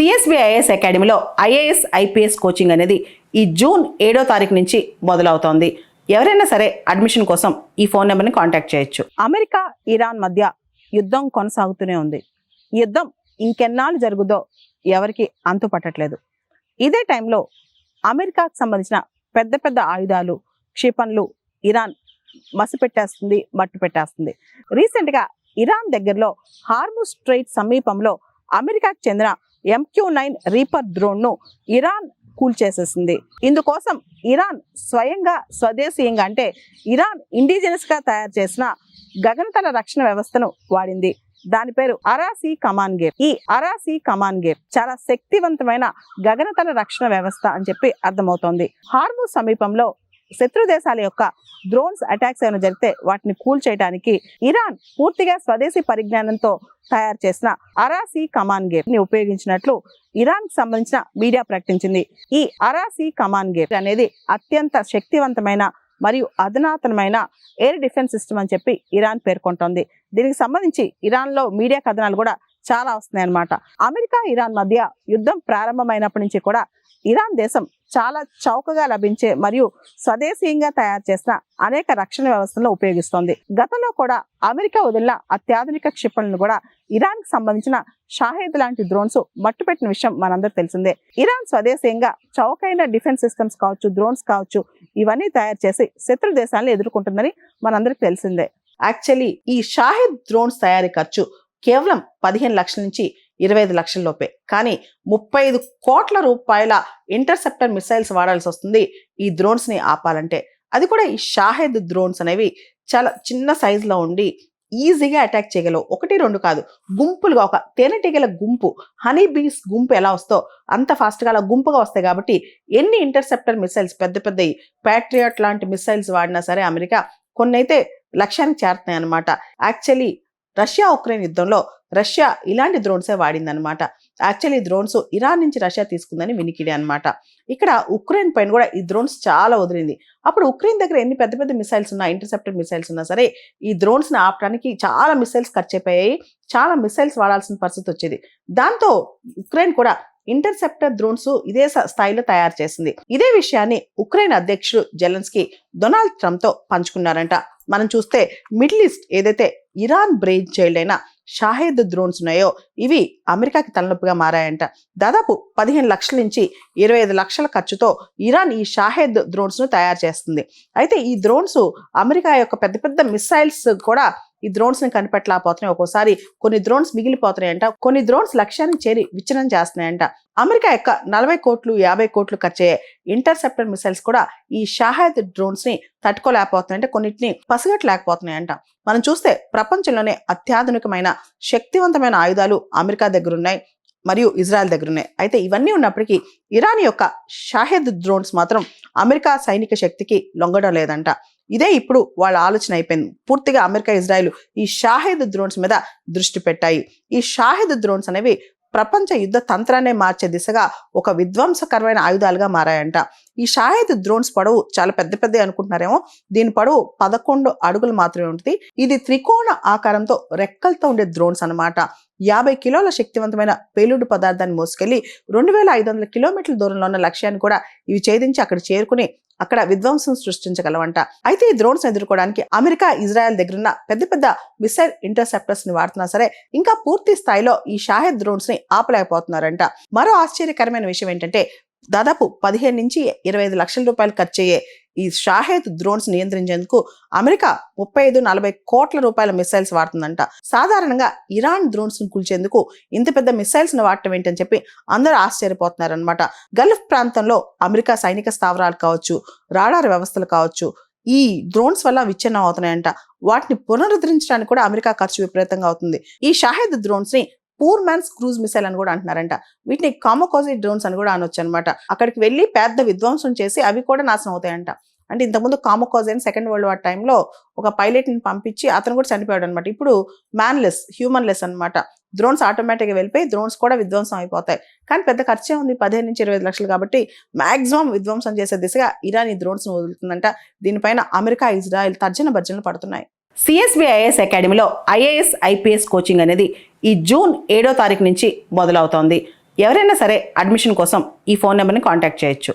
CSBIS అకాడమీలో IAS IPS coaching అనేది ఈ జూన్ 7వ తారీఖు నుంచి మొదలవుతోంది. ఎవరైనా సరే అడ్మిషన్ కోసం ఈ ఫోన్ నెంబర్ని కాంటాక్ట్ చేయొచ్చు. అమెరికా ఇరాన్ మధ్య యుద్ధం కొనసాగుతూనే ఉంది. ఈ యుద్ధం ఇంకెన్నాళ్ళు జరుగుదో ఎవరికి అంతు పట్టట్లేదు. ఇదే టైంలో అమెరికాకు సంబంధించిన పెద్ద పెద్ద ఆయుధాలు, క్షిపణులు ఇరాన్ మసిపెట్టేస్తుంది, మట్టు పెట్టేస్తుంది. రీసెంట్గా ఇరాన్ దగ్గరలో హార్ముజ్ స్ట్రైట్ సమీపంలో అమెరికాకు చెందిన MQ-9 రీపర్ డ్రోన్ను ఇరాన్ కూల్చేసేసింది. ఇందుకోసం ఇరాన్ స్వయంగా స్వదేశీయంగా అంటే ఇరాన్ ఇండిజినస్గా తయారు చేసిన గగనతల రక్షణ వ్యవస్థను వాడింది. దాని పేరు అరాసీ కమాన్ గేర్. ఈ అరాసీ కమాన్ గేర్ చాలా శక్తివంతమైన గగనతల రక్షణ వ్యవస్థ అని చెప్పి అర్థమవుతోంది. హార్ముజ్ సమీపంలో శత్రు దేశాల యొక్క డ్రోన్స్ అటాక్స్ ఏమైనా జరిగితే వాటిని కూల్ చేయడానికి ఇరాన్ పూర్తిగా స్వదేశీ పరిజ్ఞానంతో తయారు చేసిన అరాసీ కమాన్ గేర్ ని ఉపయోగించినట్లు ఇరాన్ కి సంబంధించిన మీడియా ప్రకటించింది. ఈ అరాసీ కమాన్ గేర్ అనేది అత్యంత శక్తివంతమైన మరియు అధునాతనమైన ఎయిర్ డిఫెన్స్ సిస్టమ్ అని చెప్పి ఇరాన్ పేర్కొంటోంది. దీనికి సంబంధించి ఇరాన్లో మీడియా కథనాలు కూడా చాలా వస్తున్నాయి అన్నమాట. అమెరికా ఇరాన్ మధ్య యుద్ధం ప్రారంభమైనప్పటి నుంచి కూడా ఇరాన్ దేశం చాలా చౌకగా లభించే మరియు స్వదేశీయంగా తయారు చేసిన అనేక రక్షణ వ్యవస్థలను ఉపయోగిస్తోంది. గతంలో కూడా అమెరికా వదిలిన అత్యాధునిక క్షిపణులను కూడా ఇరాన్ కి సంబంధించిన షాహేద్ లాంటి డ్రోన్స్ మట్టుపెట్టిన విషయం మనందరూ తెలిసిందే. ఇరాన్ స్వదేశీయంగా చౌకైన డిఫెన్స్ సిస్టమ్స్ కావచ్చు, డ్రోన్స్ కావచ్చు, ఇవన్నీ తయారు చేసి శత్రు దేశాలను ఎదుర్కొంటుందని మనందరికి తెలిసిందే. యాక్చువల్లీ ఈ షాహేద్ డ్రోన్స్ తయారీ ఖర్చు కేవలం 15 లక్షల నుంచి 25 లక్షల లోపే. కానీ 35 కోట్ల రూపాయల ఇంటర్సెప్టర్ మిసైల్స్ వాడాల్సి వస్తుంది ఈ డ్రోన్స్ ని ఆపాలంటే. అది కూడా ఈ షాహెద్ డ్రోన్స్ అనేవి చాలా చిన్న సైజులో ఉండి ఈజీగా అటాక్ చేయగలవు. 1-2 కాదు, గుంపులుగా ఒక తేనెటీగల గుంపు, హనీ బీస్ గుంపు ఎలా వస్తో అంత ఫాస్ట్గా అలా గుంపుగా వస్తాయి. కాబట్టి ఎన్ని ఇంటర్సెప్టర్ మిసైల్స్, పెద్ద పెద్దవి ప్యాట్రియాట్ లాంటి మిసైల్స్ వాడినా సరే అమెరికా కొన్ని అయితే లక్ష్యానికి చేరుతున్నాయి అనమాట. యాక్చువల్లీ రష్యా ఉక్రెయిన్ యుద్ధంలో రష్యా ఇలాంటి డ్రోన్సే వాడిందనమాట. యాక్చువల్లీ ఈ డ్రోన్స్ ఇరాన్ నుంచి రష్యా తీసుకుందని వినికిడి అనమాట. ఇక్కడ ఉక్రెయిన్ పైన కూడా ఈ డ్రోన్స్ చాలా వదిలింది. అప్పుడు ఉక్రెయిన్ దగ్గర ఎన్ని పెద్ద పెద్ద మిసైల్స్ ఉన్నా, ఇంటర్సెప్టర్ మిసైల్స్ ఉన్నా సరే ఈ డ్రోన్స్ ని ఆపడానికి చాలా మిసైల్స్ ఖర్చు అయిపోయాయి. చాలా మిసైల్స్ వాడాల్సిన పరిస్థితి వచ్చేది. దాంతో ఉక్రెయిన్ కూడా ఇంటర్సెప్టర్ డ్రోన్స్ ఇదే స్థాయిలో తయారు చేసింది. ఇదే విషయాన్ని ఉక్రెయిన్ అధ్యక్షుడు జెలెన్స్కీ డొనాల్డ్ ట్రంప్ తో పంచుకున్నారంట. మనం చూస్తే మిడిల్ ఈస్ట్ ఏదైతే ఇరాన్ బ్రెయిన్ చైల్డ్ అయిన షాహేద్ డ్రోన్స్ ఉన్నాయో ఇవి అమెరికాకి తలనొప్పిగా మారాయంట. దాదాపు 15 లక్షల నుంచి 25 లక్షల ఖర్చుతో ఇరాన్ ఈ షాహేద్ డ్రోన్స్ ను తయారు చేస్తుంది. అయితే ఈ డ్రోన్స్ అమెరికా యొక్క పెద్ద పెద్ద మిసైల్స్ కూడా ఈ డ్రోన్స్ ని కనిపెట్టలేకపోతున్నాయి. ఒక్కోసారి కొన్ని డ్రోన్స్ మిగిలిపోతున్నాయంట, కొన్ని డ్రోన్స్ లక్ష్యానికి చేరి విచ్ఛిన్నం చేస్తున్నాయంట. అమెరికా యొక్క 40 కోట్లు 50 కోట్లు ఖర్చయ్యే ఇంటర్సెప్టర్ మిసైల్స్ కూడా ఈ షాహెద్ డ్రోన్స్ ని తట్టుకోలేకపోతున్నాయంటే, కొన్నిటిని పసిగట్టలేకపోతున్నాయంట. మనం చూస్తే ప్రపంచంలోనే అత్యాధునికమైన శక్తివంతమైన ఆయుధాలు అమెరికా దగ్గర ఉన్నాయి మరియు ఇజ్రాయెల్ దగ్గర ఉన్నాయి. అయితే ఇవన్నీ ఉన్నప్పటికీ ఇరాన్ యొక్క షాహెద్ డ్రోన్స్ మాత్రం అమెరికా సైనిక శక్తికి లొంగడం లేదంట. ఇదే ఇప్పుడు వాళ్ళ ఆలోచన అయిపోయింది. పూర్తిగా అమెరికా, ఇజ్రాయెల్ ఈ షాహెద్ డ్రోన్స్ మీద దృష్టి పెట్టాయి. ఈ షాహెద్ డ్రోన్స్ అనేవి ప్రపంచ యుద్ధ తంత్రాన్ని మార్చే దిశగా ఒక విధ్వంసకరమైన ఆయుధాలుగా మారాయంట. ఈ షాహెద్ డ్రోన్స్ పొడవు చాలా పెద్ద పెద్ద అనుకుంటున్నారేమో. దీని పొడవు 11 అడుగులు మాత్రమే ఉంటుంది. ఇది త్రికోణ ఆకారంతో రెక్కలతో ఉండే డ్రోన్స్ అనమాట. 50 కిలోల శక్తివంతమైన పేలుడు పదార్థాన్ని మోసుకెళ్లి 2500 కిలోమీటర్ల దూరంలో ఉన్న లక్ష్యాన్ని కూడా ఇవి ఛేదించి అక్కడ చేరుకుని అక్కడ విధ్వంసం సృష్టించగలవంట. అయితే ఈ డ్రోన్స్ ఎదుర్కోవడానికి అమెరికా, ఇజ్రాయెల్ దగ్గరున్న పెద్ద పెద్ద మిసైల్ ఇంటర్సెప్టర్స్ ని వాడుతున్నా సరే ఇంకా పూర్తి స్థాయిలో ఈ షాహెద్ డ్రోన్స్ ని ఆపలేకపోతున్నారంట. మరో ఆశ్చర్యకరమైన విషయం ఏంటంటే దాదాపు 15 నుంచి 25 లక్షల రూపాయలు ఖర్చయ్యే ఈ షాహెద్ డ్రోన్స్ నియంత్రించేందుకు అమెరికా 35-40 కోట్ల రూపాయల మిసైల్స్ వాడుతుందంట. సాధారణంగా ఇరాన్ డ్రోన్స్ ను కూల్చేందుకు ఇంత పెద్ద మిసైల్స్ ను వాడటం ఏంటని చెప్పి అందరూ ఆశ్చర్యపోతున్నారనమాట. గల్ఫ్ ప్రాంతంలో అమెరికా సైనిక స్థావరాలు కావచ్చు, రాడార్ వ్యవస్థలు కావచ్చు, ఈ డ్రోన్స్ వల్ల విచ్ఛిన్నం అవుతున్నాయంట. వాటిని పునరుద్ధరించడానికి కూడా అమెరికా ఖర్చు విపరీతంగా అవుతుంది. ఈ షాహెద్ డ్రోన్స్ ని పూర్ మ్యాన్స్ క్రూజ్ మిసైల్ అని కూడా అంటున్నారంట. వీటిని కామోకోజీ డ్రోన్స్ అని కూడా అనొచ్చు అనమాట. అక్కడికి వెళ్ళి పెద్ద విధ్వంసం చేసి అవి కూడా నాశనం అవుతాయంట. అంటే ఇంతకుముందు కామోకోజీ అని సెకండ్ వరల్డ్ వార్ టైంలో ఒక పైలట్ ని పంపించి అతను కూడా చనిపోయాడు అనమాట. ఇప్పుడు మ్యాన్లెస్, హ్యూమన్లెస్ అనమాట. డ్రోన్స్ ఆటోమేటిక్గా వెళ్ళిపోయి డ్రోన్స్ కూడా విధ్వంసం అయిపోతాయి. కానీ పెద్ద ఖర్చే ఉంది, 15 నుంచి 25 లక్షలు. కాబట్టి మాక్సిమం విధ్వంసం చేసే దిశగా ఇరాన్ ఈ డ్రోన్స్ ను వదులుతుందంట. దీనిపైన అమెరికా, ఇజ్రాయెల్ తర్జన భర్జనలు పడుతున్నాయి. సిఎస్బిఐఎస్ అకాడమీలో ఐఏఎస్ ఐపీఎస్ కోచింగ్ అనేది ఈ జూన్ 7వ తారీఖు నుంచి మొదలవుతోంది. ఎవరైనా సరే అడ్మిషన్ కోసం ఈ ఫోన్ నెంబర్ని కాంటాక్ట్ చేయొచ్చు.